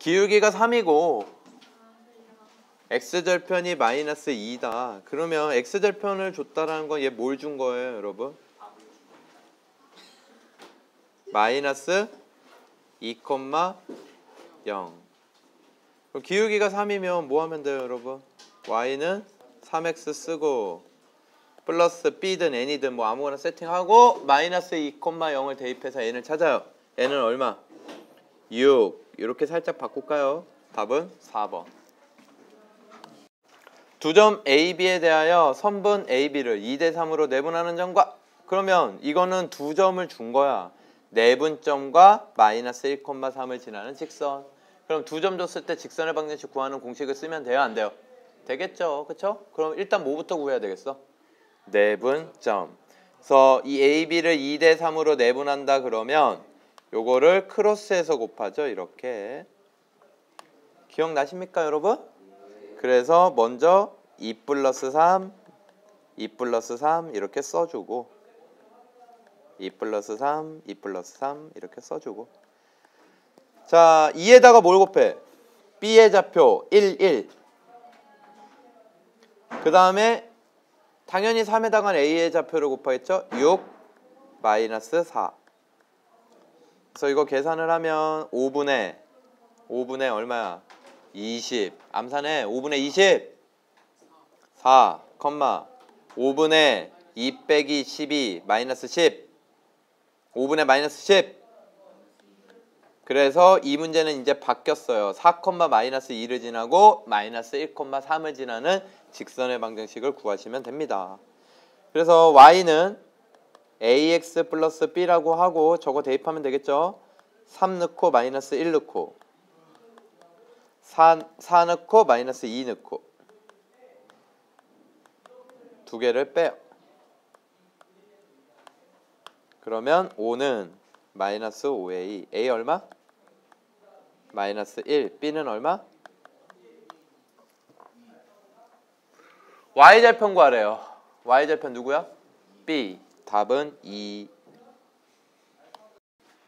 기울기가 3이고 x절편이 마이너스 2다. 그러면 x절편을 줬다라는 건 얘 뭘 준 거예요, 여러분? 마이너스 2,0. 기울기가 3이면 뭐 하면 돼요, 여러분? y는 3x 쓰고 플러스 b든 n이든 뭐 아무거나 세팅하고 마이너스 2,0을 대입해서 n을 찾아요. n은 얼마? 6. 이렇게 살짝 바꿀까요? 답은 4번. 두 점 AB에 대하여 선분 AB를 2대 3으로 내분하는 점과, 그러면 이거는 두 점을 준 거야. 내분점과 마이너스 1,3을 지나는 직선. 그럼 두 점 줬을 때 직선의 방정식 구하는 공식을 쓰면 돼요, 안 돼요? 되겠죠, 그쵸? 그럼 일단 뭐부터 구해야 되겠어? 내분점. 그래서 이 AB를 2대 3으로 내분한다 그러면 요거를 크로스해서 곱하죠, 이렇게. 기억나십니까, 여러분? 그래서 먼저 2 플러스 3, 2 플러스 3 이렇게 써주고 2 플러스 3, 2 플러스 3 이렇게 써주고, 자 2에다가 뭘 곱해? B의 좌표 1, 1. 그 다음에 당연히 3에다가 A의 좌표를 곱하겠죠? 6, 마이너스 4. 그래서 이거 계산을 하면 5분의 얼마야? 20. 암산해. 5분의 20. 4, 5분의 2 빼기 12 마이너스 10. 5분의 마이너스 10. 그래서 이 문제는 이제 바뀌었어요. 4, 마이너스 2를 지나고 마이너스 1,3을 지나는 직선의 방정식을 구하시면 됩니다. 그래서 y는 ax 플러스 b라고 하고 저거 대입하면 되겠죠. 3 넣고 마이너스 1 넣고 4 넣고 마이너스 2 넣고 두 개를 빼요. 그러면 5는 마이너스 5a. a 얼마? 마이너스 1. b는 얼마? y절편 구하래요. y절편 누구야? b. 답은 2.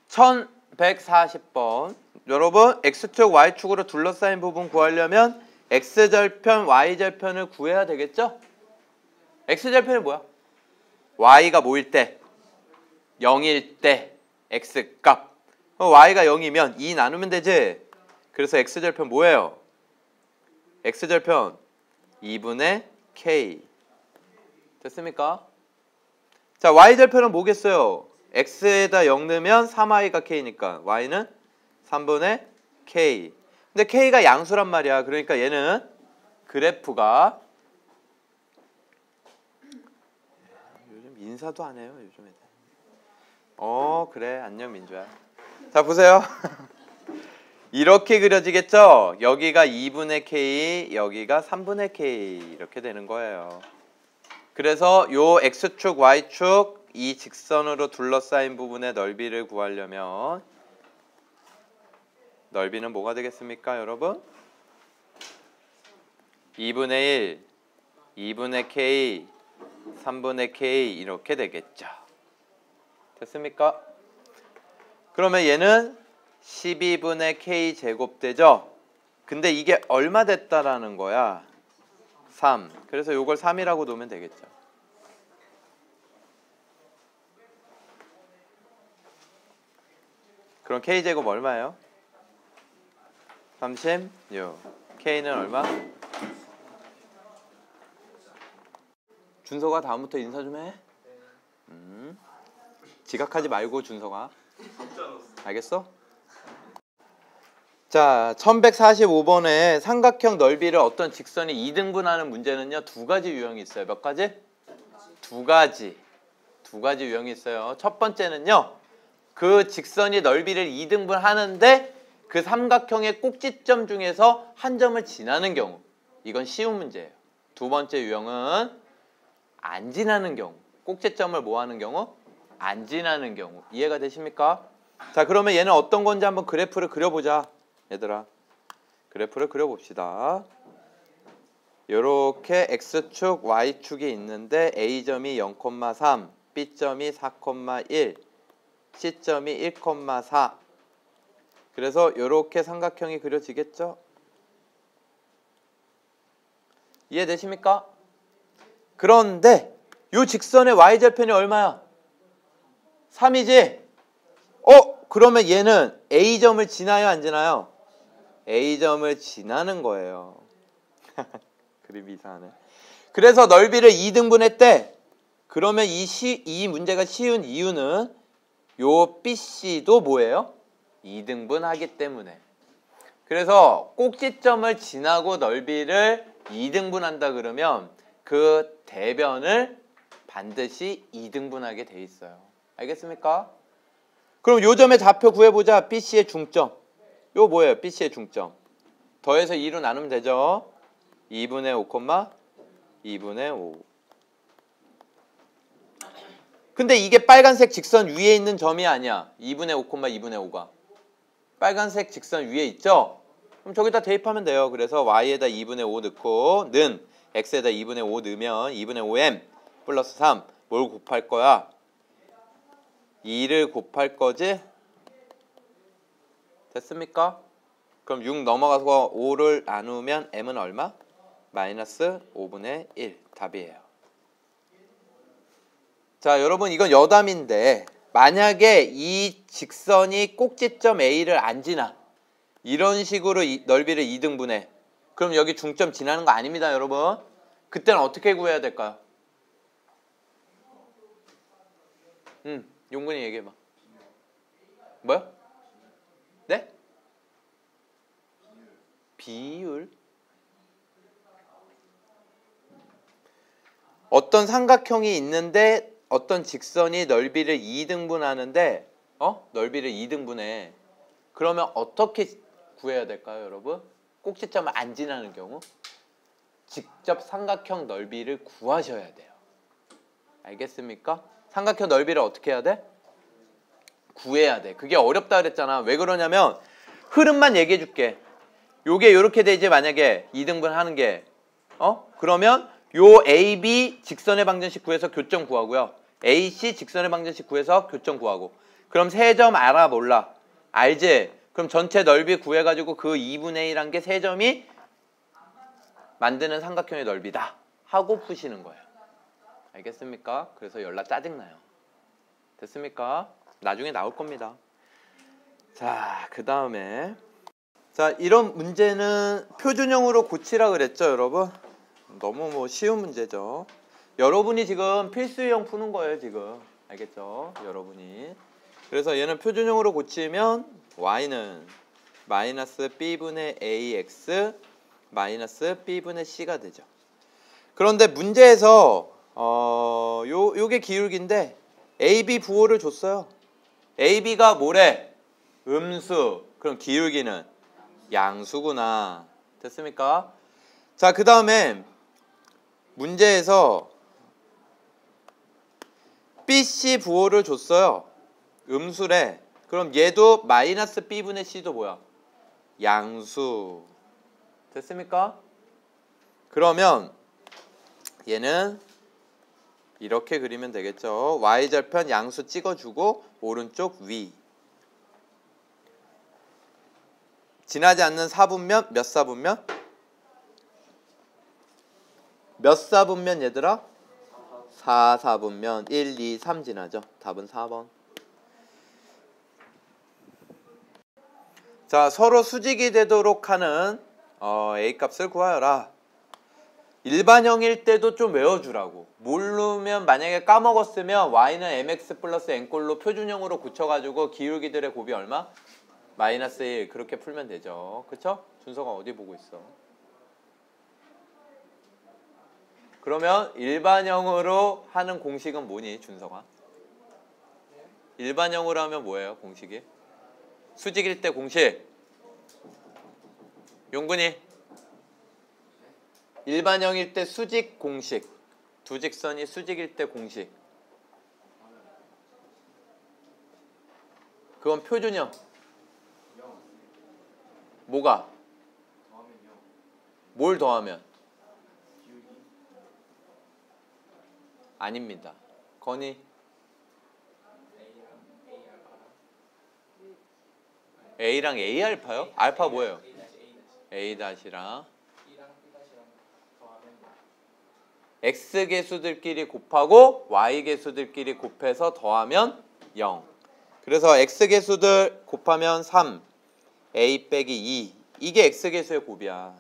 1140번. 여러분 x축 y축으로 둘러싸인 부분 구하려면 x절편 y절편을 구해야 되겠죠? x절편이 뭐야? y가 뭐일 때? 0일 때 x값. y가 0이면 2 나누면 되지. 그래서 x절편 뭐예요? x절편 2분의 k. 됐습니까? 자, y절편은 뭐겠어요? x에다 0 넣으면 3y가 k니까 y는 3분의 k. 근데 k가 양수란 말이야. 그러니까 얘는 그래프가, 요즘 인사도 안 해요, 요즘 애들. 그래, 안녕 민주야. 자, 보세요. 이렇게 그려지겠죠? 여기가 2분의 k, 여기가 3분의 k 이렇게 되는 거예요. 그래서 요 x축, y축 이 직선으로 둘러싸인 부분의 넓이를 구하려면 넓이는 뭐가 되겠습니까, 여러분? 2분의 1, 2분의 k, 3분의 k 이렇게 되겠죠. 됐습니까? 그러면 얘는 12분의 k 제곱 되죠? 근데 이게 얼마 됐다라는 거야? 3. 그래서 요걸 3이라고 놓으면 되겠죠. 그럼 k제곱 얼마예요? 36. k는 얼마? 준서가 다음부터 인사 좀 해. 지각하지 말고 준서가. 알겠어? 자, 1145번에 삼각형 넓이를 어떤 직선이 2등분하는 문제는요, 두 가지 유형이 있어요. 몇 가지? 두 가지 유형이 있어요. 첫 번째는요, 그 직선이 넓이를 2등분하는데 그 삼각형의 꼭지점 중에서 한 점을 지나는 경우. 이건 쉬운 문제예요. 두 번째 유형은 안 지나는 경우. 꼭지점을 뭐 하는 경우? 안 지나는 경우. 이해가 되십니까? 자, 그러면 얘는 어떤 건지 한번 그래프를 그려보자. 얘들아, 그래프를 그려봅시다. 요렇게 x축, y축이 있는데 a점이 0,3, b점이 4,1, c점이 1,4. 그래서 이렇게 삼각형이 그려지겠죠? 이해되십니까? 그런데 이 직선의 y절편이 얼마야? 3이지? 그러면 얘는 A점을 지나요, 안 지나요? A점을 지나는 거예요. 그림이 이상하네. 그래서 넓이를 2등분했대. 그러면 이 문제가 쉬운 이유는 요 BC도 뭐예요? 2등분하기 때문에. 그래서 꼭지점을 지나고 넓이를 2등분한다 그러면 그 대변을 반드시 2등분하게 돼 있어요. 알겠습니까? 그럼 요 점의 좌표 구해보자. BC의 중점. 요 뭐예요? BC의 중점. 더해서 2로 나누면 되죠. 2분의 5, 2분의 5. 근데 이게 빨간색 직선 위에 있는 점이 아니야. 2분의 5, 2분의 5가. 빨간색 직선 위에 있죠? 그럼 저기다 대입하면 돼요. 그래서 y에다 2분의 5 넣고 는 x에다 2분의 5 넣으면 2분의 5m 플러스 3. 뭘 곱할 거야? 2를 곱할 거지? 됐습니까? 그럼 6 넘어가서 5를 나누면 m은 얼마? 마이너스 5분의 1. 답이에요. 자, 여러분 이건 여담인데 만약에 이 직선이 꼭지점 A를 안 지나 이런 식으로 넓이를 2등분해. 그럼 여기 중점 지나는 거 아닙니다, 여러분. 그때는 어떻게 구해야 될까요? 용근이 얘기해봐. 뭐요? 네? 비율? 어떤 삼각형이 있는데 어떤 직선이 넓이를 2등분하는데 넓이를 2등분해. 그러면 어떻게 구해야 될까요, 여러분? 꼭지점을 안 지나는 경우 직접 삼각형 넓이를 구하셔야 돼요. 알겠습니까? 삼각형 넓이를 어떻게 해야 돼? 구해야 돼. 그게 어렵다 그랬잖아. 왜 그러냐면 흐름만 얘기해 줄게. 요게 요렇게 되지 만약에 2등분 하는 게 그러면 요 AB 직선의 방정식 구해서 교점 구하고요. AC 직선의 방정식 구해서 교점 구하고. 그럼 세 점 알아 몰라? 알지? 그럼 전체 넓이 구해가지고 그 2분의 1한 게 세 점이 만드는 삼각형의 넓이다 하고 푸시는 거예요. 알겠습니까? 그래서 연락 짜증나요. 됐습니까? 나중에 나올 겁니다. 자, 그 다음에 자, 이런 문제는 표준형으로 고치라 그랬죠, 여러분? 너무 쉬운 문제죠. 여러분이 지금 필수형 푸는 거예요, 지금. 알겠죠? 여러분이. 그래서 얘는 표준형으로 고치면 y는 마이너스 b분의 ax 마이너스 b분의 c가 되죠. 그런데 문제에서 요게 기울기인데 ab 부호를 줬어요. ab가 뭐래? 음수. 그럼 기울기는 양수구나. 됐습니까? 자, 그 다음에 문제에서 BC 부호를 줬어요. 음수래. 그럼 얘도 마이너스 B분의 C도 뭐야? 양수. 됐습니까? 그러면 얘는 이렇게 그리면 되겠죠. Y절편 양수 찍어주고 오른쪽 위. 지나지 않는 사분면 몇 사분면? 몇 사분면 얘들아? 4사분면 1, 2, 3 지나죠. 답은 4번. 자, 서로 수직이 되도록 하는 A값을 구하여라. 일반형일 때도 좀 외워주라고. 모르면 만약에 까먹었으면 Y는 mx 플러스 n꼴로 표준형으로 고쳐가지고 기울기들의 곱이 얼마? 마이너스 1 그렇게 풀면 되죠. 그쵸? 준서가 어디 보고 있어? 그러면 일반형으로 하는 공식은 뭐니, 준서가? 일반형으로 하면 뭐예요, 공식이? 수직일 때 공식. 용근이. 일반형일 때 수직 공식. 두 직선이 수직일 때 공식. 그건 표준형. 뭐가? 뭘 더하면? 아닙니다. 건이 A랑 A 알파요? 알파 뭐예요? A 다시랑 X 개수들끼리 곱하고 Y 개수들끼리 곱해서 더하면 0. 그래서 X 개수들 곱하면 3, A 빼기 2. 이게 X 개수의 곱이야.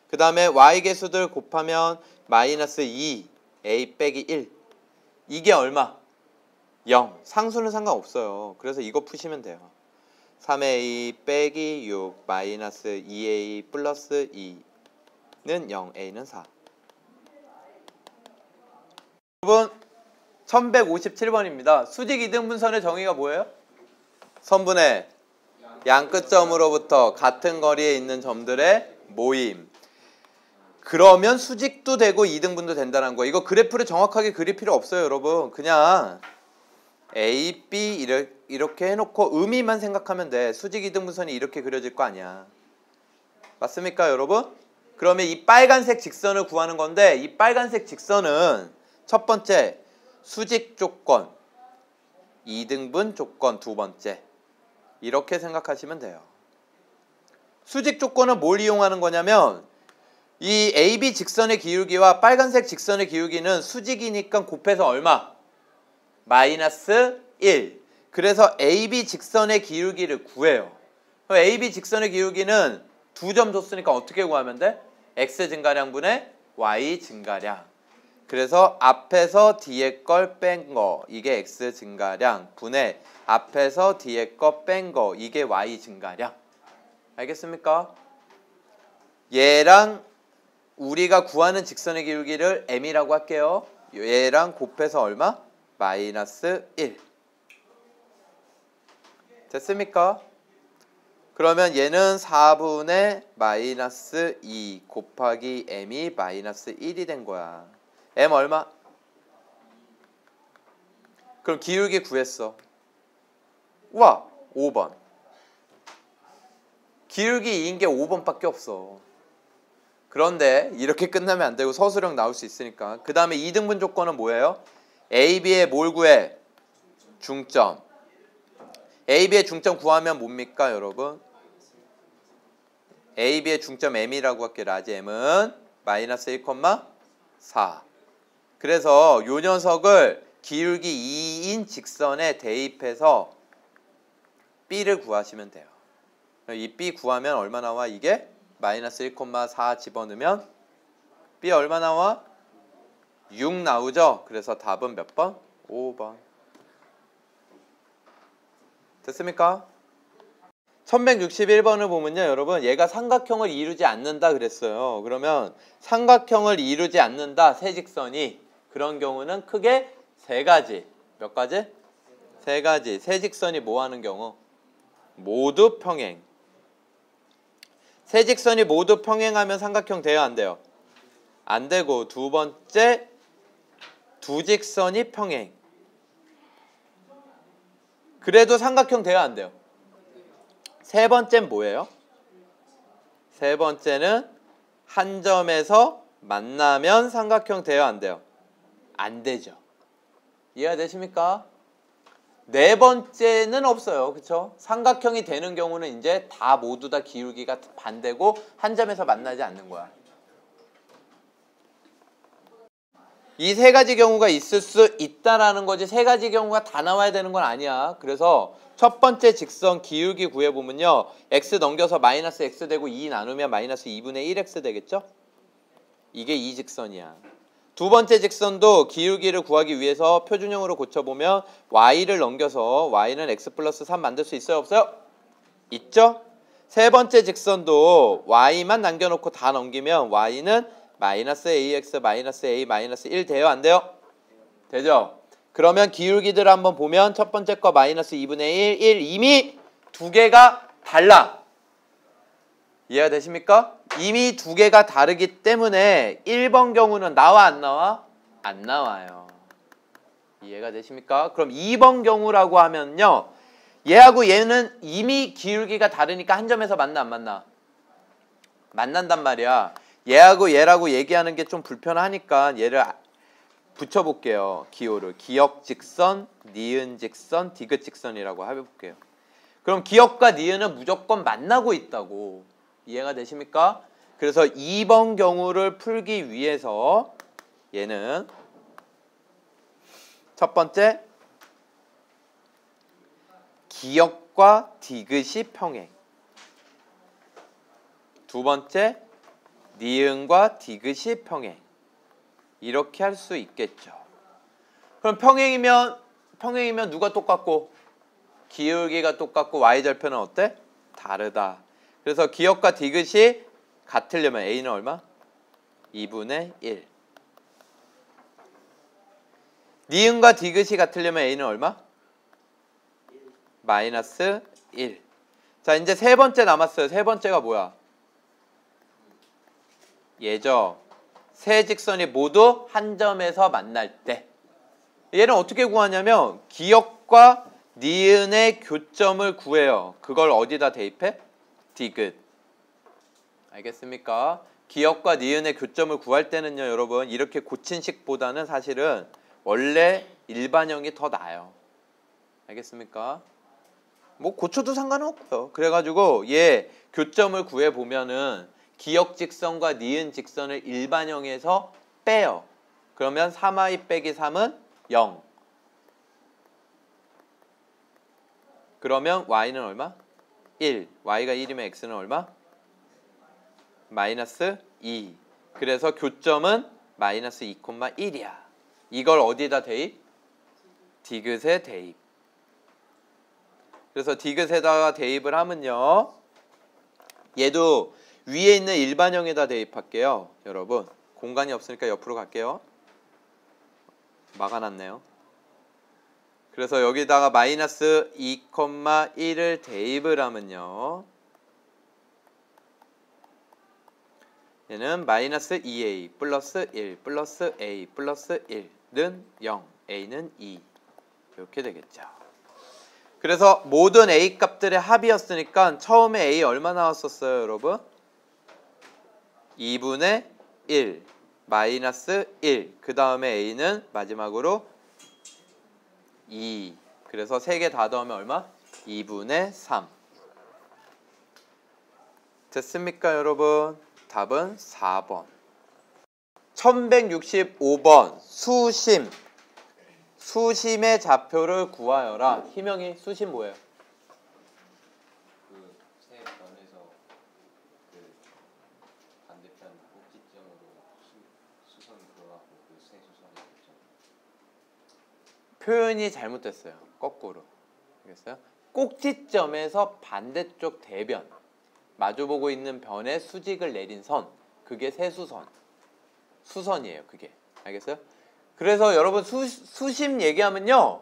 그 다음에 Y 개수들 곱하면 마이너스 2, A 빼기 1. 이게 얼마? 0. 상수는 상관없어요. 그래서 이거 푸시면 돼요. 3A 빼기 6 마이너스 2A 플러스 2는 0, A는 4. 여러분 1157번입니다. 수직 이등분선의 정의가 뭐예요? 선분의 양끝점으로부터 같은 거리에 있는 점들의 모임. 그러면 수직도 되고 이등분도 된다는 거예요. 이거 그래프를 정확하게 그릴 필요 없어요, 여러분. 그냥 A, B 이렇게 해놓고 의미만 생각하면 돼. 수직 이등분선이 이렇게 그려질 거 아니야. 맞습니까, 여러분? 그러면 이 빨간색 직선을 구하는 건데 이 빨간색 직선은 첫 번째 수직 조건, 이등분 조건 두 번째. 이렇게 생각하시면 돼요. 수직 조건은 뭘 이용하는 거냐면 이 AB 직선의 기울기와 빨간색 직선의 기울기는 수직이니까 곱해서 얼마? 마이너스 1. 그래서 AB 직선의 기울기를 구해요. 그럼 AB 직선의 기울기는 두 점 줬으니까 어떻게 구하면 돼? X 증가량분의 Y 증가량. 그래서 앞에서 뒤에 걸 뺀 거 이게 X 증가량 분의 앞에서 뒤에 거 뺀 거 이게 Y 증가량. 알겠습니까? 얘랑 우리가 구하는 직선의 기울기를 M이라고 할게요. 얘랑 곱해서 얼마? 마이너스 1. 됐습니까? 그러면 얘는 4분의 마이너스 2 곱하기 M이 마이너스 1이 된 거야. M 얼마? 그럼 기울기 구했어. 우와! 5번. 기울기 2인 게 5번밖에 없어. 그런데 이렇게 끝나면 안 되고 서술형 나올 수 있으니까. 그 다음에 이등분 조건은 뭐예요? A, B의 뭘 구해? 중점. A, B의 중점 구하면 뭡니까, 여러분? A, B의 중점 M이라고 할게요. 라지 M은 마이너스 1,4. 그래서 요 녀석을 기울기 2인 직선에 대입해서 B를 구하시면 돼요. 이 B 구하면 얼마 나와? 이게 마이너스 1,4 집어넣으면 B 얼마 나와? 6 나오죠? 그래서 답은 몇 번? 5번. 됐습니까? 1161번을 보면요, 여러분 얘가 삼각형을 이루지 않는다 그랬어요. 그러면 삼각형을 이루지 않는다, 세 직선이. 그런 경우는 크게 세 가지. 몇 가지? 세 가지. 세 직선이 뭐 하는 경우? 모두 평행. 세 직선이 모두 평행하면 삼각형 돼요, 안 돼요? 안 되고, 두 번째 두 직선이 평행. 그래도 삼각형 돼요, 안 돼요? 세 번째는 뭐예요? 세 번째는 한 점에서 만나면 삼각형 돼요, 안 돼요? 안 되죠. 이해가 되십니까? 네 번째는 없어요. 그쵸? 삼각형이 되는 경우는 이제 다 모두 다 기울기가 반대고 한 점에서 만나지 않는 거야. 이 세 가지 경우가 있을 수 있다라는 거지 세 가지 경우가 다 나와야 되는 건 아니야. 그래서 첫 번째 직선 기울기 구해보면요. x 넘겨서 마이너스 x 되고 2 나누면 마이너스 2분의 1x 되겠죠? 이게 이 직선이야. 두 번째 직선도 기울기를 구하기 위해서 표준형으로 고쳐보면 y를 넘겨서 y는 x 플러스 3 만들 수 있어요? 없어요? 있죠? 세 번째 직선도 y만 남겨놓고 다 넘기면 y는 마이너스 ax 마이너스 a 마이너스 1 돼요? 안 돼요? 되죠? 그러면 기울기들을 한번 보면 첫 번째 거 마이너스 2분의 1 이미 두 개가 달라. 이해가 되십니까? 이미 두 개가 다르기 때문에 1번 경우는 나와 안 나와? 안 나와요. 이해가 되십니까? 그럼 2번 경우라고 하면요. 얘하고 얘는 이미 기울기가 다르니까 한 점에서 만나 안 만나? 만난단 말이야. 얘하고 얘라고 얘기하는 게 좀 불편하니까 얘를 붙여볼게요. 기호를. 기역 직선, 니은 직선, 디귿 직선이라고 해볼게요. 그럼 기역과 니은은 무조건 만나고 있다고. 이해가 되십니까? 그래서 2번 경우를 풀기 위해서 얘는 첫 번째 기역과 디귿이 평행. 두 번째 니은과 디귿이 평행. 이렇게 할 수 있겠죠. 그럼 평행이면 누가 똑같고 기울기가 똑같고 y절편은 어때? 다르다. 그래서 기역과 디귿이 같으려면 a는 얼마? 2분의 1. 니은과 디귿이 같으려면 a는 얼마? 마이너스 1. 자, 이제 세 번째 남았어요. 세 번째가 뭐야? 얘죠. 세 직선이 모두 한 점에서 만날 때. 얘는 어떻게 구하냐면 기역과 니은의 교점을 구해요. 그걸 어디다 대입해? 디귿. 알겠습니까? 기역과 니은의 교점을 구할 때는요, 여러분, 이렇게 고친 식보다는 사실은 원래 일반형이 더 나아요. 알겠습니까? 뭐 고쳐도 상관은 없고요. 그래가지고 얘 교점을 구해보면은 기역 직선과 니은 직선을 일반형에서 빼요. 그러면 3i 빼기 3은 0. 그러면 y는 얼마? 1. y가 1이면 x는 얼마? 마이너스 2. 그래서 교점은 마이너스 2,1이야. 이걸 어디다 대입? 디귿에 대입. 그래서 디귿에다가 대입을 하면요. 얘도 위에 있는 일반형에다 대입할게요. 여러분. 공간이 없으니까 옆으로 갈게요. 막아놨네요. 그래서 여기다가 마이너스 2,1을 대입을 하면요. 얘는 마이너스 2a 플러스 1 플러스 a 플러스 1는 0, a는 2. 이렇게 되겠죠. 그래서 모든 a 값들의 합이었으니까 처음에 a 얼마 나왔었어요, 여러분? 2분의 1 마이너스 1. 그 다음에 a는 마지막으로 2. 그래서 3개 다 더하면 얼마? 2분의 3. 됐습니까, 여러분? 답은 4번. 1165번 수심. 수심의 좌표를 구하여라. 희명이 수심 뭐예요? 그 세 변에서 그 반대편 꼭지점으로 수선이 들어가고 그 세 수선이 있죠. 표현이 잘못됐어요. 거꾸로. 알겠어요? 꼭지점에서 반대쪽 대변. 마주보고 있는 변에 수직을 내린 선. 그게 세수선. 수선이에요. 그게. 알겠어요? 그래서 여러분 수심 얘기하면요.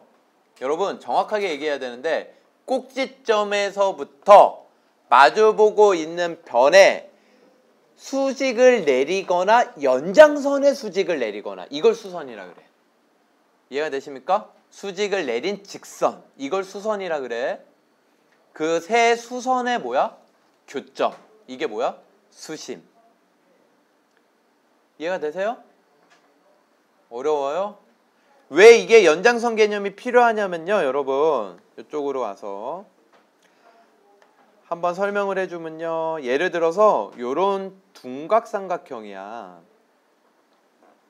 여러분 정확하게 얘기해야 되는데 꼭지점에서부터 마주보고 있는 변에 수직을 내리거나 연장선에 수직을 내리거나 이걸 수선이라 그래. 이해가 되십니까? 수직을 내린 직선. 이걸 수선이라 그래. 그 세 수선의 뭐야? 교점. 이게 뭐야? 수심. 이해가 되세요? 어려워요? 왜 이게 연장선 개념이 필요하냐면요, 여러분. 이쪽으로 와서 한번 설명을 해주면요. 예를 들어서 요런 둔각삼각형이야.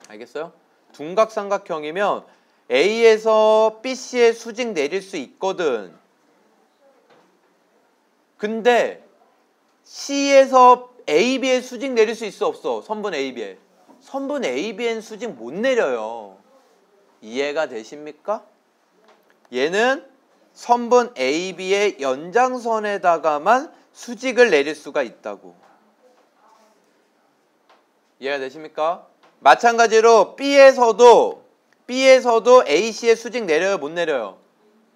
알겠어요? 둔각삼각형이면 A에서 BC에 수직 내릴 수 있거든. 근데 C에서 AB에 수직 내릴 수 있어 없어? 선분 AB에. 선분 AB엔 수직 못 내려요. 이해가 되십니까? 얘는 선분 AB의 연장선에다가만 수직을 내릴 수가 있다고. 이해가 되십니까? 마찬가지로 B에서도 AC에 수직 내려요? 못 내려요?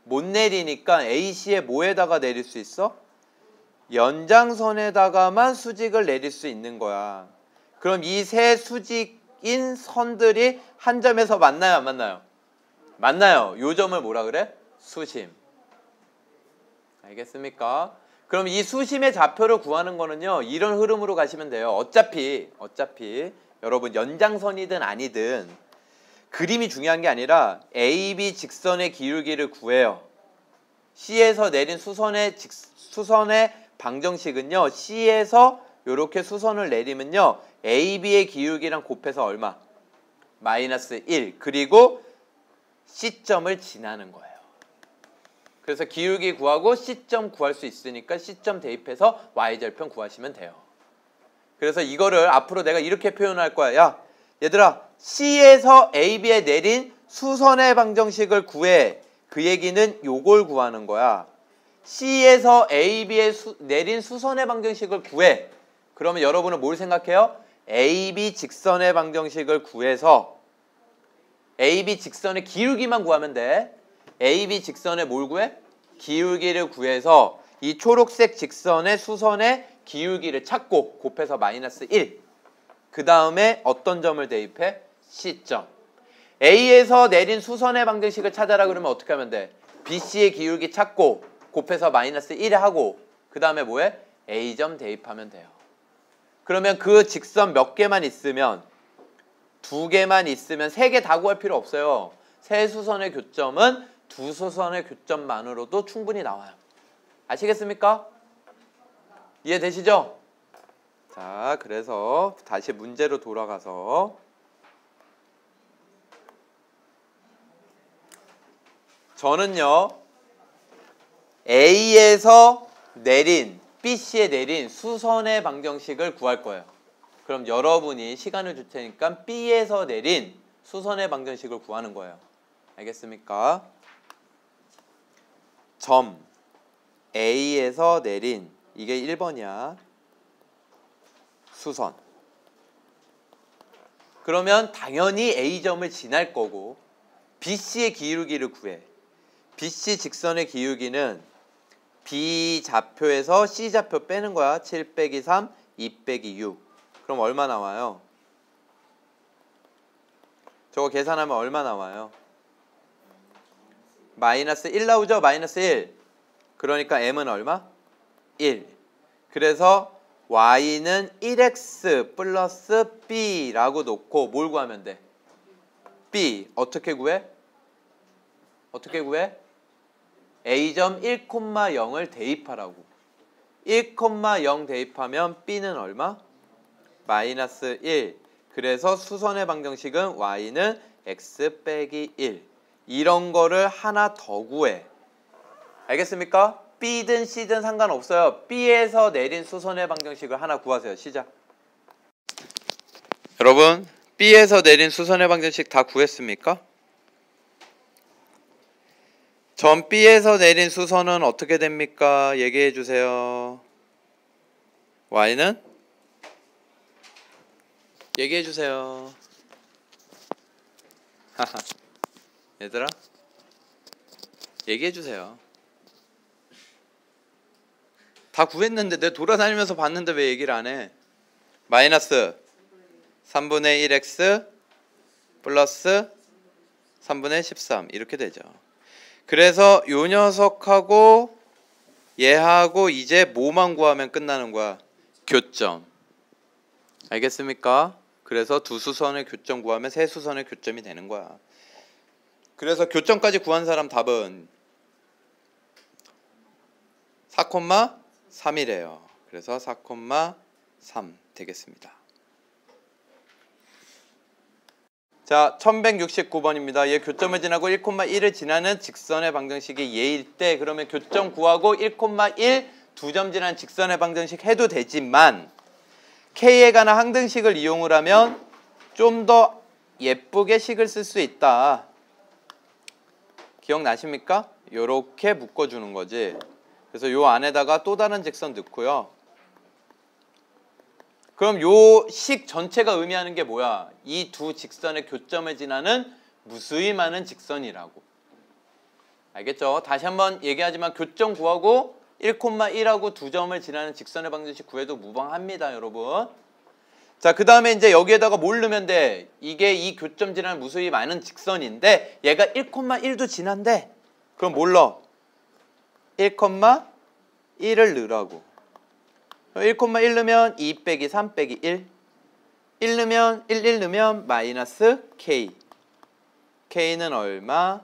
못 내리니까 AC에 뭐에다가 내릴 수 있어? 연장선에다가만 수직을 내릴 수 있는 거야. 그럼 이 세 수직인 선들이 한 점에서 만나요, 안 만나요? 만나요. 요 점을 뭐라 그래? 수심. 알겠습니까? 그럼 이 수심의 좌표를 구하는 거는요. 이런 흐름으로 가시면 돼요. 어차피 여러분 연장선이든 아니든 그림이 중요한 게 아니라 AB 직선의 기울기를 구해요. C에서 내린 수선의 방정식은요. C에서 이렇게 수선을 내리면요. AB의 기울기랑 곱해서 얼마? 마이너스 1. 그리고 C점을 지나는 거예요. 그래서 기울기 구하고 C점 구할 수 있으니까 C점 대입해서 Y절편 구하시면 돼요. 그래서 이거를 앞으로 내가 이렇게 표현할 거야. 야, 얘들아, C에서 AB에 내린 수선의 방정식을 구해. 그 얘기는 요걸 구하는 거야. C에서 AB에 내린 수선의 방정식을 구해. 그러면 여러분은 뭘 생각해요? AB 직선의 방정식을 구해서 AB 직선의 기울기만 구하면 돼. AB 직선의 뭘 구해? 기울기를 구해서 이 초록색 직선의 수선의 기울기를 찾고 곱해서 마이너스 1. 그 다음에 어떤 점을 대입해? C점. A에서 내린 수선의 방정식을 찾아라 그러면 어떻게 하면 돼? BC의 기울기 찾고 곱해서 마이너스 1 하고 그 다음에 뭐해? A점 대입하면 돼요. 그러면 그 직선 몇 개만 있으면 2개만 있으면 3개 다 구할 필요 없어요. 세 수선의 교점은 두 수선의 교점만으로도 충분히 나와요. 아시겠습니까? 이해되시죠? 자, 그래서 다시 문제로 돌아가서 저는요 A에서 내린 BC에 내린 수선의 방정식을 구할 거예요. 그럼 여러분이 시간을 줄 테니까 B에서 내린 수선의 방정식을 구하는 거예요. 알겠습니까? 점 A에서 내린 이게 1번이야. 수선. 그러면 당연히 A점을 지날 거고 BC의 기울기를 구해. BC 직선의 기울기는 B 좌표에서 C 좌표 빼는 거야. 7 빼기 3, 2 빼기 6. 그럼 얼마 나와요? 저거 계산하면 얼마 나와요? 마이너스 1 나오죠? 마이너스 1. 그러니까 M은 얼마? 1. 그래서 Y는 1X 플러스 B라고 놓고 뭘 구하면 돼? B. 어떻게 구해? 어떻게 구해? A점 1,0을 대입하라고. 1,0 대입하면 B는 얼마? 마이너스 1. 그래서 수선의 방정식은 Y는 X 빼기 1. 이런 거를 하나 더 구해. 알겠습니까? B든 C든 상관없어요. B에서 내린 수선의 방정식을 하나 구하세요. 시작. 여러분, B에서 내린 수선의 방정식 다 구했습니까? 점 B에서 내린 수선은 어떻게 됩니까? 얘기해 주세요. Y는? 얘기해 주세요. 하하. 얘들아, 얘기해 주세요. 다 구했는데 내가 돌아다니면서 봤는데 왜 얘기를 안 해? 마이너스 3분의 1x 플러스 3분의 13 이렇게 되죠. 그래서 요 녀석하고 얘하고 이제 뭐만 구하면 끝나는 거야? 교점. 알겠습니까? 그래서 두 수선의 교점 구하면 세 수선의 교점이 되는 거야. 그래서 교점까지 구한 사람 답은 4,3이래요. 그래서 4,3 되겠습니다. 자, 1169번입니다. 얘 교점을 지나고 1,1을 지나는 직선의 방정식이 얘일 때 그러면 교점 구하고 1,1 두 점 지나는 직선의 방정식 해도 되지만 K에 관한 항등식을 이용을 하면 좀 더 예쁘게 식을 쓸 수 있다. 기억나십니까? 요렇게 묶어주는 거지. 그래서 요 안에다가 또 다른 직선 넣고요. 그럼 요 식 전체가 의미하는 게 뭐야? 이 두 직선의 교점을 지나는 무수히 많은 직선이라고. 알겠죠? 다시 한번 얘기하지만 교점 구하고 1,1하고 두 점을 지나는 직선의 방정식 구해도 무방합니다, 여러분. 자, 그 다음에 이제 여기에다가 뭘 넣으면 돼? 이게 이 교점 지나는 무수히 많은 직선인데 얘가 1,1도 지난대. 그럼 뭘 넣어? 1,1을 넣으라고. 1,1 넣으면 2 빼기 3 빼기 1. 1 넣으면 1 넣으면 마이너스 K. K는 얼마?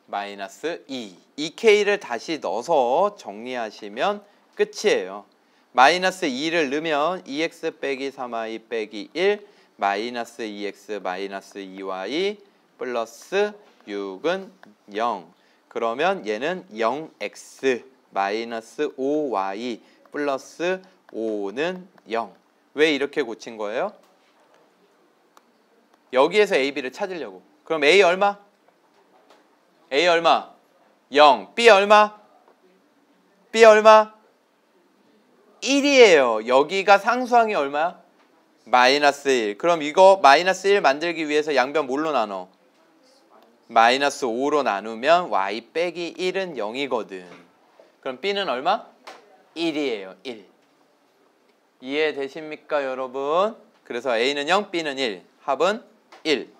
마이너스 2. 이 k를 다시 넣어서 정리하시면 끝이에요. 마이너스 2를 넣으면 2x 빼기 3y 빼기 1 마이너스 2x 마이너스 2y 플러스 6은 0. 그러면 얘는 0x 마이너스 5y 플러스 5는 0. 왜 이렇게 고친 거예요? 여기에서 a, b를 찾으려고. 그럼 a 얼마? a 얼마? 0. b 얼마? b 얼마? 1이에요. 여기가 상수항이 얼마야? 마이너스 1. 그럼 이거 마이너스 1 만들기 위해서 양변 뭘로 나눠? 마이너스 5로 나누면 y 빼기 1은 0이거든. 그럼 b는 얼마? 1이에요. 1. 이해되십니까 여러분? 그래서 a는 0, b는 1. 합은 1.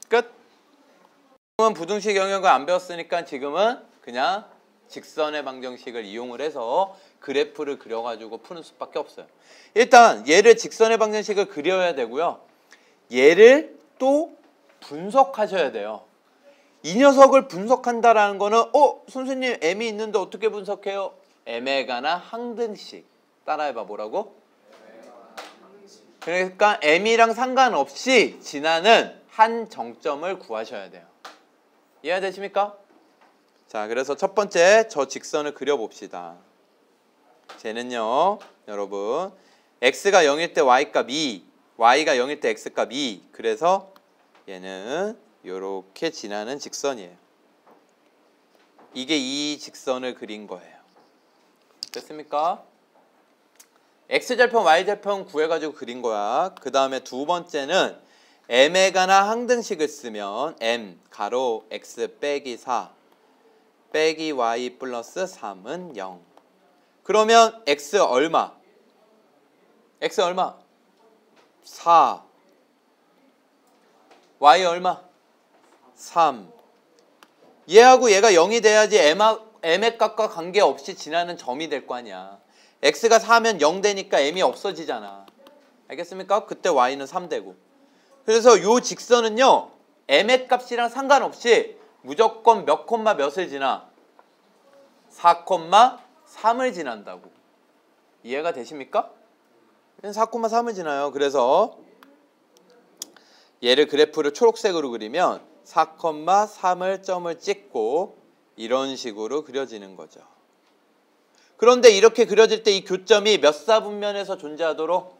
끝. 지금은 부등식 영역을 안 배웠으니까 지금은 그냥 직선의 방정식을 이용을 해서 그래프를 그려가지고 푸는 수밖에 없어요. 일단 얘를 직선의 방정식을 그려야 되고요. 얘를 또 분석하셔야 돼요. 이 녀석을 분석한다라는 거는 선생님 m이 있는데 어떻게 분석해요? m에 관한 항등식. 따라해봐. 뭐라고? 그러니까 m이랑 상관없이 지나는 한 정점을 구하셔야 돼요. 이해되십니까? 자, 그래서 첫 번째 저 직선을 그려봅시다. 쟤는요, 여러분 x가 0일 때 y값 2, y가 0일 때 x값 2. 그래서 얘는 이렇게 지나는 직선이에요. 이게 이 직선을 그린 거예요. 됐습니까? x절편, y절편 구해가지고 그린 거야. 그 다음에 두 번째는 m에 관한 항등식을 쓰면 m 가로 x 빼기 4 빼기 y 플러스 3은 0. 그러면 x 얼마? x 얼마? 4. y 얼마? 3. 얘하고 얘가 0이 돼야지 m의 값과 관계없이 지나는 점이 될 거 아니야. x가 4면 0 되니까 m이 없어지잖아. 알겠습니까? 그때 y는 3 되고. 그래서 요 직선은요, m의 값이랑 상관없이 무조건 몇 콤마 몇을 지나? 4,3을 지난다고. 이해가 되십니까? 4,3을 지나요. 그래서 얘를 그래프를 초록색으로 그리면 4,3을 점을 찍고 이런 식으로 그려지는 거죠. 그런데 이렇게 그려질 때 이 교점이 몇 사분면에서 존재하도록?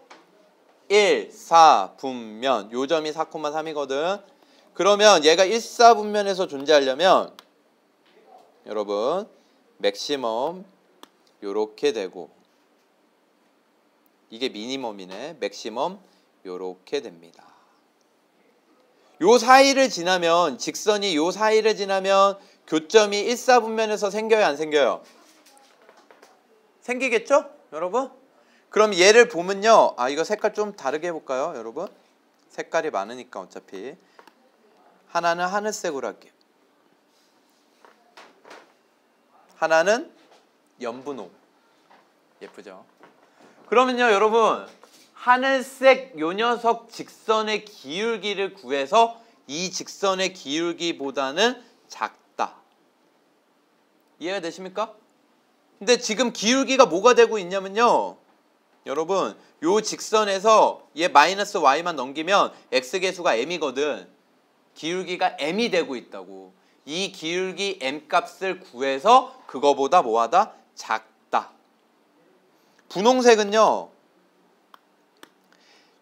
1, 4 분면. 요 점이 4,3이거든. 그러면 얘가 1, 4분면에서 존재하려면 여러분 맥시멈 요렇게 되고 이게 미니멈이네. 맥시멈 요렇게 됩니다. 요 사이를 지나면 직선이 요 사이를 지나면 교점이 1, 4분면에서 생겨요, 안 생겨요? 생기겠죠? 여러분? 그럼 얘를 보면요. 이거 색깔 좀 다르게 해볼까요? 여러분? 색깔이 많으니까 어차피. 하나는 하늘색으로 할게요. 하나는 연분홍. 예쁘죠? 그러면요, 여러분. 하늘색 요 녀석 직선의 기울기를 구해서 이 직선의 기울기보다는 작다. 이해가 되십니까? 근데 지금 기울기가 뭐가 되고 있냐면요. 여러분, 요 직선에서 얘 마이너스 y만 넘기면 x계수가 m이거든. 기울기가 m이 되고 있다고. 이 기울기 m 값을 구해서 그거보다 뭐하다? 작다. 분홍색은요.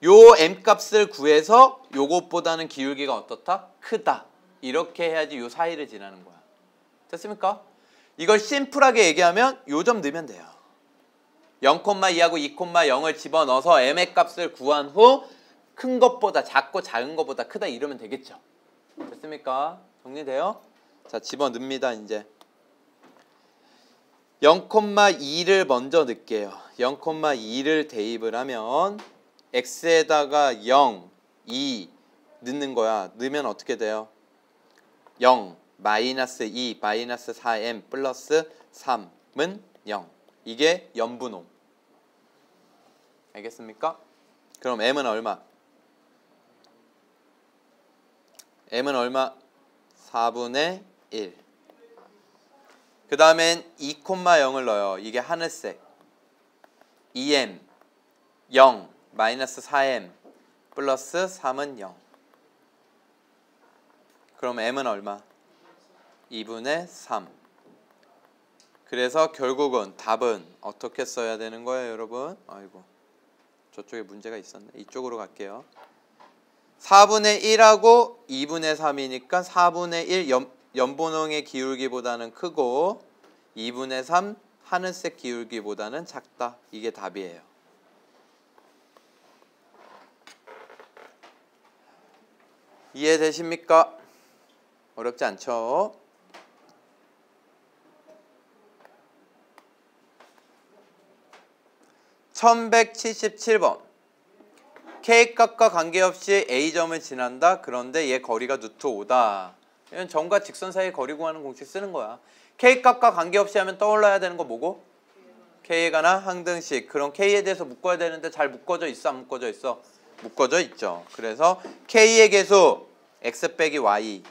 요 m 값을 구해서 요것보다는 기울기가 어떻다? 크다. 이렇게 해야지 요 사이를 지나는 거야. 됐습니까? 이걸 심플하게 얘기하면 요 점 넣으면 돼요. 0,2하고 2,0을 집어넣어서 m의 값을 구한 후 큰 것보다 작고 작은 것보다 크다 이러면 되겠죠. 됐습니까? 정리돼요? 자, 집어넣습니다. 이제 0,2를 먼저 넣을게요. 0,2를 대입을 하면 x에다가 0, 2 넣는 거야. 넣으면 어떻게 돼요? 0, 마이너스 2, 마이너스 4m 플러스 3은 0. 이게 연분홍. 알겠습니까? 그럼 m은 얼마? m은 얼마? 4분의 1. 그 다음엔 2,0을 넣어요. 이게 하늘색. 2m 0 마이너스 4m 플러스 3은 0. 그럼 m은 얼마? 2분의 3. 그래서 결국은 답은 어떻게 써야 되는 거예요, 여러분? 아이고, 저쪽에 문제가 있었네. 이쪽으로 갈게요. 4분의 1하고 2분의 3이니까 4분의 1 연분홍의 기울기보다는 크고 2분의 3 하늘색 기울기보다는 작다. 이게 답이에요. 이해되십니까? 어렵지 않죠? (1177번) K값과 관계없이 A점을 지난다. 그런데 얘 거리가 루트 5다. 이건 점과 직선 사이의 거리 구하는 공식 쓰는 거야. K값과 관계없이 하면 떠올라야 되는 거 뭐고? K에 관한 항등식. 그럼 K에 대해서 묶어야 되는데 잘 묶어져 있어? 안 묶어져 있어? 묶어져 있죠. 그래서 K의 개수 X 빼기 Y,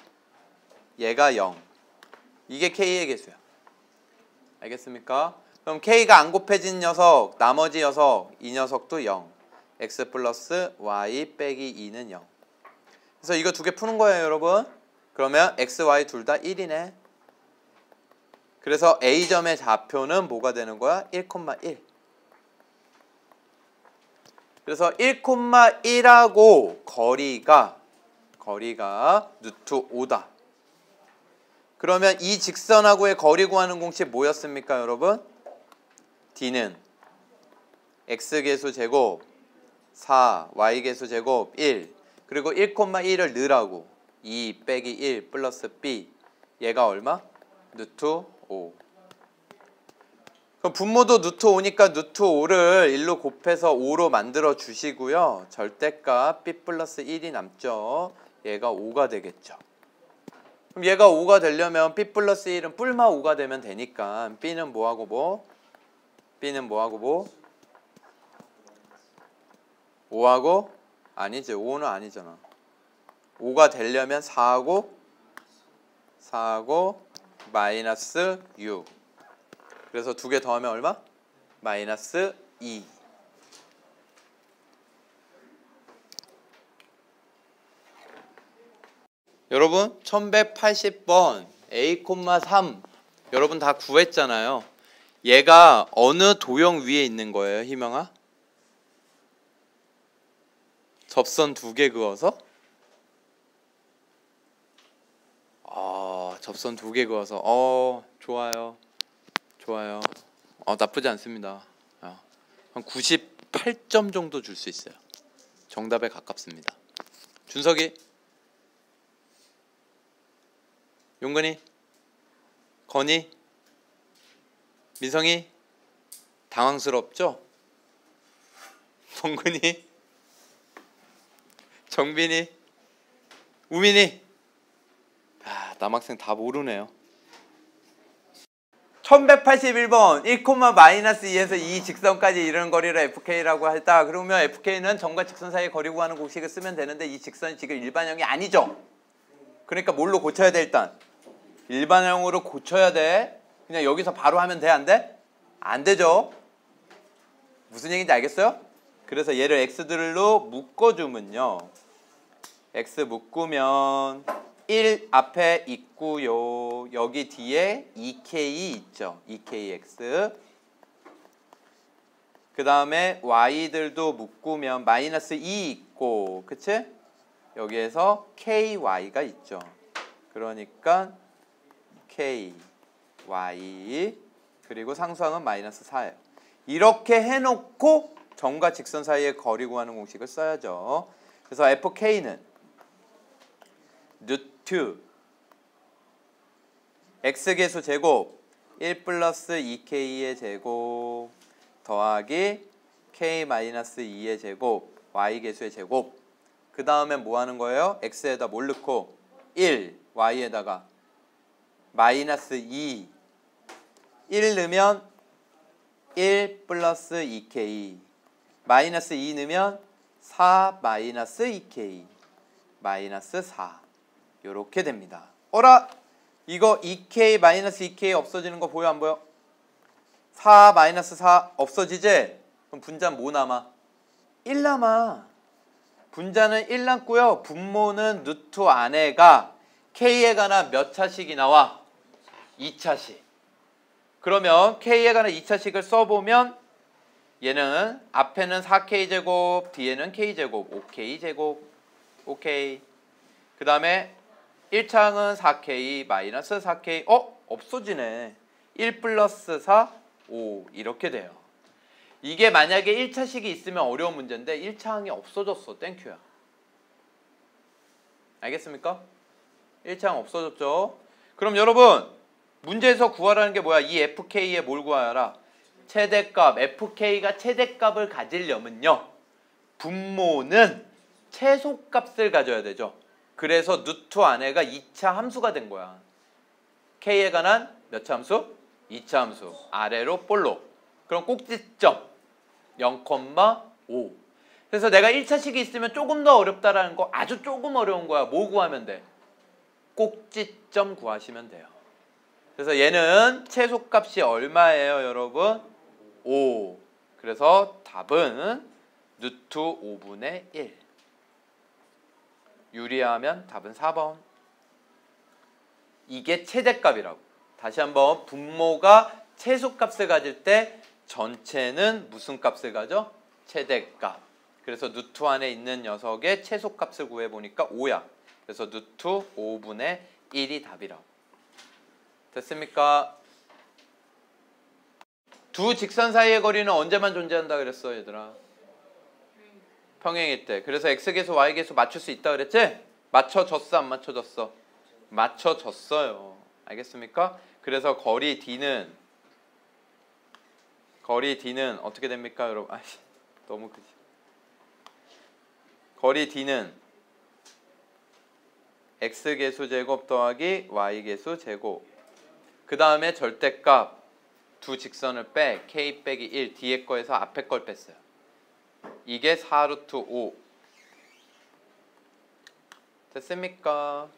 얘가 0. 이게 K의 개수야. 알겠습니까? 그럼 K가 안 곱해진 녀석, 나머지 녀석, 이 녀석도 0. X 플러스 Y 빼기 2는 0. 그래서 이거 두 개 푸는 거예요, 여러분. 그러면 X, Y 둘 다 1이네. 그래서 A점의 좌표는 뭐가 되는 거야? 1,1. 그래서 1,1하고 거리가 루트 5다. 그러면 이 직선하고의 거리 구하는 공식 뭐였습니까, 여러분? D는 X개수 제곱 4, Y개수 제곱 1. 그리고 1,1을 넣으라고. 2 빼기 1 플러스 B. 얘가 얼마? 루트 5. 그럼 분모도 루트 5니까 루트 5를 1로 곱해서 5로 만들어 주시고요. 절대값 B 플러스 1이 남죠. 얘가 5가 되겠죠. 그럼 얘가 5가 되려면 B 플러스 1은 뿔마 5가 되면 되니까 B는 뭐하고 뭐? B는 뭐하고 뭐? 5하고? 아니지. 5는 아니잖아. 5가 되려면 4하고 마이너스 6. 그래서 두 개 더하면 얼마? 마이너스 2. 여러분 1180번 A,3 여러분 다 구했잖아요. 얘가 어느 도형 위에 있는 거예요, 희명아? 접선 두 개 그어서? 접선 두 개 그어서 좋아요. 나쁘지 않습니다. 한 98점 정도 줄 수 있어요. 정답에 가깝습니다. 준석이, 용근이, 건이, 민성이 당황스럽죠? 성근이, 정빈이, 우민이. 남학생 다 모르네요. 1181번 1,-2에서 이 직선까지 이르는 거리를 FK라고 했다. 그러면 FK는 점과 직선 사이의 거리 구하는 공식을 쓰면 되는데 이 직선이 지금 일반형이 아니죠. 그러니까 뭘로 고쳐야 돼? 일단 일반형으로 고쳐야 돼. 그냥 여기서 바로 하면 돼? 안 돼? 안 되죠. 무슨 얘기인지 알겠어요? 그래서 얘를 x들로 묶어주면요. x 묶으면 1 앞에 있고요. 여기 뒤에 2k 있죠. 2kx. 그 다음에 y들도 묶으면 마이너스 2 있고, 그치? 여기에서 ky가 있죠. 그러니까 ky 그리고 상수항은 마이너스 4예요. 이렇게 해놓고 점과 직선 사이의 거리 구하는 공식을 써야죠. 그래서 fk는 루트 x개수 제곱 1 플러스 2k의 제곱 더하기 k-2의 제곱 y개수의 제곱. 그 다음에 뭐 하는 거예요? x에다 뭘 넣고 1, y에다가 마이너스 2. 1 넣으면 1 플러스 2k. 마이너스 2 넣으면 4 마이너스 2k. 마이너스 4. 요렇게 됩니다. 어라? 이거 2k 마이너스 2k 없어지는 거 보여 안 보여? 4 마이너스 4 없어지지? 그럼 분자는 뭐 남아? 1 남아. 분자는 1 남고요. 분모는 루트 안에가 k에 관한 몇 차식이 나와? 2차식. 그러면 k에 관한 2차식을 써보면 얘는 앞에는 4k제곱, 뒤에는 k제곱, 5k제곱, 오케이. 그 다음에 1창은 4k 마이너스 4k, 없어지네. 1 플러스 4, 5 이렇게 돼요. 이게 만약에 1차식이 있으면 어려운 문제인데 1차항이 없어졌어. 땡큐야. 알겠습니까? 1차항 없어졌죠. 그럼 여러분 문제에서 구하라는 게 뭐야? 이 fk에 뭘 구하라? 최대값. fk가 최대값을 가지려면요 분모는 최소값을 가져야 되죠. 그래서 루트 안에가 2차 함수가 된 거야. k에 관한 몇 차 함수? 2차 함수. 아래로 볼록. 그럼 꼭지점 0,5. 그래서 내가 1차식이 있으면 조금 더 어렵다라는 거 아주 조금 어려운 거야. 뭐 구하면 돼? 꼭지점 구하시면 돼요. 그래서 얘는 최소값이 얼마예요, 여러분? 5. 그래서 답은 루트 5분의 1. 유리하면 답은 4번. 이게 최대값이라고. 다시 한번 분모가 최소값을 가질 때 전체는 무슨 값을 가져? 최대값. 그래서 루트 안에 있는 녀석의 최소값을 구해보니까 5야. 그래서 루트 5분의 1이 답이라고. 됐습니까? 두 직선 사이의 거리는 언제만 존재한다 그랬어, 얘들아? 평행일 때. 그래서 x계수, y계수 맞출 수 있다 그랬지? 맞춰졌어, 안 맞춰졌어? 맞춰졌어요. 알겠습니까? 그래서 거리 D는 어떻게 됩니까, 여러분? 너무 크지. 거리 D는 x계수 제곱 더하기 y계수 제곱. 그 다음에 절대값 두 직선을 빼 k 빼기 1 뒤에 거에서 앞에 걸 뺐어요. 이게 4루트 5. 됐습니까?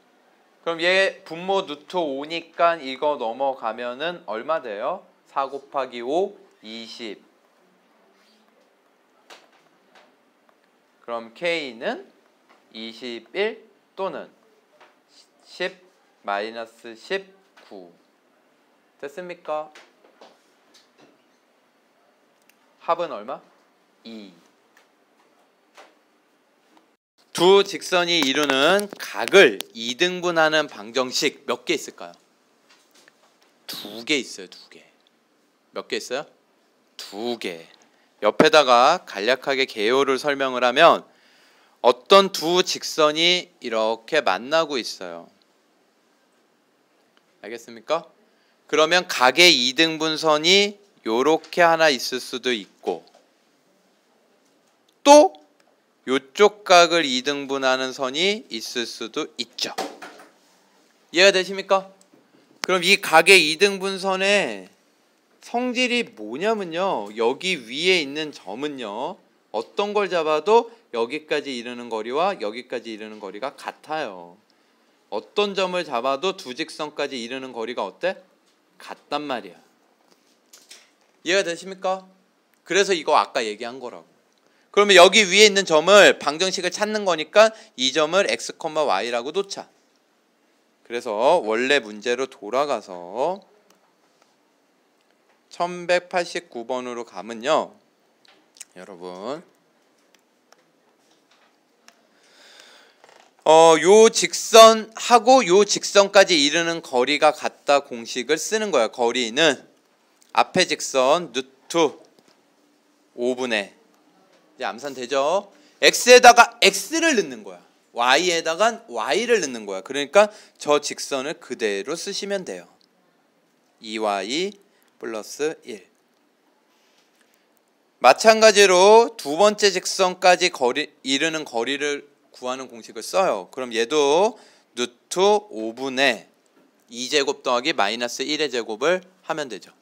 그럼 얘 분모 루트 5니까 이거 넘어가면은 얼마 돼요? 4 곱하기 5, 20. 그럼 k는 21 또는 10 마이너스 19. 됐습니까? 합은 얼마? 2. 두 직선이 이루는 각을 2등분하는 방정식 몇 개 있을까요? 2개 있어요. 2개. 몇 개 있어요? 2개. 옆에다가 간략하게 개요를 설명을 하면 어떤 두 직선이 이렇게 만나고 있어요. 알겠습니까? 그러면 각의 2등분선이 요렇게 하나 있을 수도 있고 또 요쪽 각을 2등분하는 선이 있을 수도 있죠. 이해가 되십니까? 그럼 이 각의 2등분선의 성질이 뭐냐면요. 여기 위에 있는 점은요. 어떤 걸 잡아도 여기까지 이르는 거리와 여기까지 이르는 거리가 같아요. 어떤 점을 잡아도 두 직선까지 이르는 거리가 어때? 같단 말이야. 이해가 되십니까? 그래서 이거 아까 얘기한 거라고. 그러면 여기 위에 있는 점을 방정식을 찾는 거니까 이 점을 x, y라고 놓자. 그래서 원래 문제로 돌아가서 1189번으로 가면요. 여러분 요 직선하고 요 직선까지 이르는 거리가 같다 공식을 쓰는 거야. 거리는 앞에 직선 루트 5분의 이제 암산 되죠? x에다가 x를 넣는 거야. y에다가 y를 넣는 거야. 그러니까 저 직선을 그대로 쓰시면 돼요. 2y 플러스 1. 마찬가지로 두 번째 직선까지 이르는 거리를 구하는 공식을 써요. 그럼 얘도 루트 5분의 2제곱 더하기 마이너스 1의 제곱을 하면 되죠.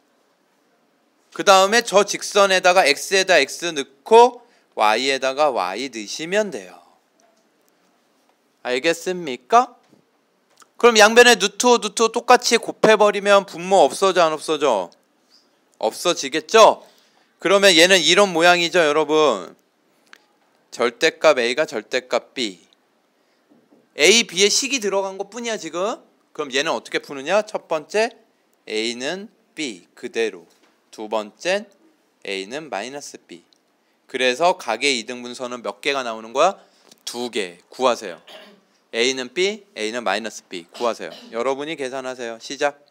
그 다음에 저 직선에다가 x에다 x 넣고 y에다가 y 넣으시면 돼요. 알겠습니까? 그럼 양변에 누투 똑같이 곱해버리면 분모 없어져 안 없어져? 없어지겠죠? 그러면 얘는 이런 모양이죠 여러분. 절대값 A가 절대값 B. A, B에 식이 들어간 것 뿐이야 지금. 그럼 얘는 어떻게 푸느냐? 첫 번째 A는 B 그대로. 두 번째 A는 마이너스 B. 그래서 각의 이등분선은 몇 개가 나오는 거야? 2개. 구하세요. A는 B, A는 마이너스 B. 구하세요. 여러분이 계산하세요. 시작.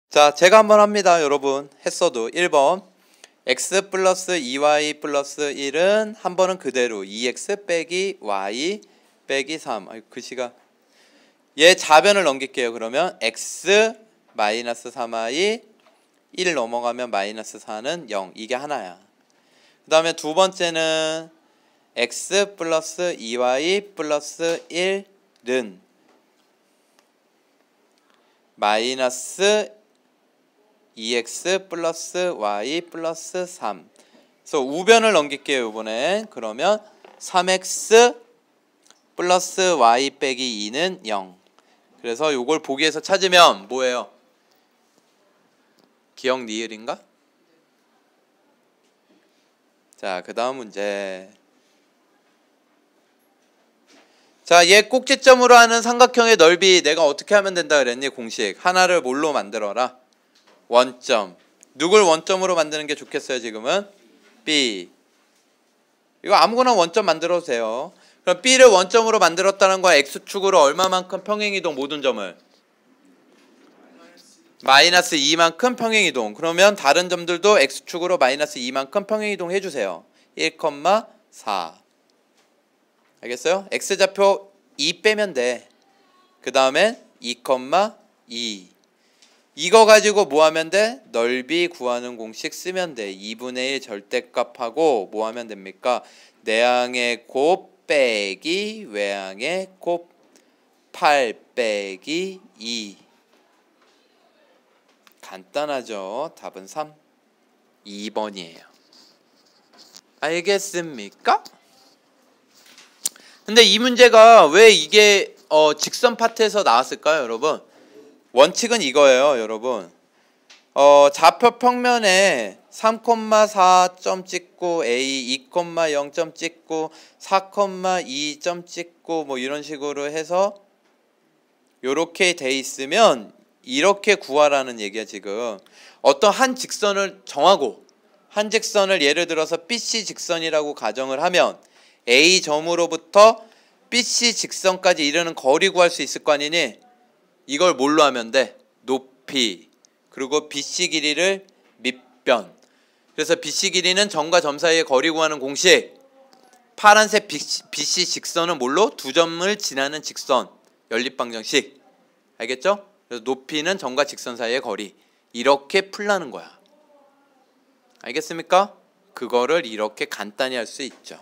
자, 제가 한번 합니다. 여러분 했어도 1번 x 플러스 2y 플러스 1은 한 번은 그대로 2x 빼기 y 빼기 3. 아이고 글씨가 얘 자변을 넘길게요. 그러면 x 마이너스 3y 1 넘어가면 마이너스 4는 0. 이게 하나야. 그 다음에 두 번째는 x 플러스 2y 플러스 1은 마이너스 2x 플러스 y 플러스 3. 그래서 우변을 넘길게요. 이번에 그러면 3x 플러스 y 빼기 2는 0. 그래서 요걸 보기에서 찾으면 뭐예요? 기억 니을인가? 자, 그 다음 문제. 자, 얘 꼭지점으로 하는 삼각형의 넓이 내가 어떻게 하면 된다 그랬니? 공식 하나를 뭘로 만들어라? 원점. 누굴 원점으로 만드는 게 좋겠어요 지금은? B. 이거 아무거나 원점 만들어도 돼요. 그럼 B를 원점으로 만들었다는 거야. X축으로 얼마만큼 평행이동 모든 점을? 마이너스 2만큼 평행이동. 그러면 다른 점들도 X축으로 마이너스 2만큼 평행이동 해주세요. 1,4. 알겠어요? X좌표 2 빼면 돼. 그 다음에 2,2. 이거 가지고 뭐 하면 돼? 넓이 구하는 공식 쓰면 돼. 2분의 1 절대값하고 뭐 하면 됩니까? 내항의 곱 빼기 외항의 곱 8 빼기 2. 간단하죠? 답은 3. 2번이에요. 알겠습니까? 근데 이 문제가 왜 이게 직선 파트에서 나왔을까요, 여러분? 원칙은 이거예요, 여러분. 좌표 평면에 3,4점 찍고 A 2,0점 찍고 4,2점 찍고 뭐 이런 식으로 해서 요렇게 돼 있으면 이렇게 구하라는 얘기야 지금. 어떤 한 직선을 정하고 한 직선을 예를 들어서 BC 직선이라고 가정을 하면 A 점으로부터 BC 직선까지 이르는 거리 구할 수 있을 거 아니니? 이걸 뭘로 하면 돼? 높이. 그리고 BC 길이를 밑변. 그래서 BC 길이는 점과 점 사이의 거리 구하는 공식. 파란색 BC 직선은 뭘로? 두 점을 지나는 직선. 연립방정식. 알겠죠? 그래서 높이는 점과 직선 사이의 거리. 이렇게 풀라는 거야. 알겠습니까? 그거를 이렇게 간단히 할 수 있죠.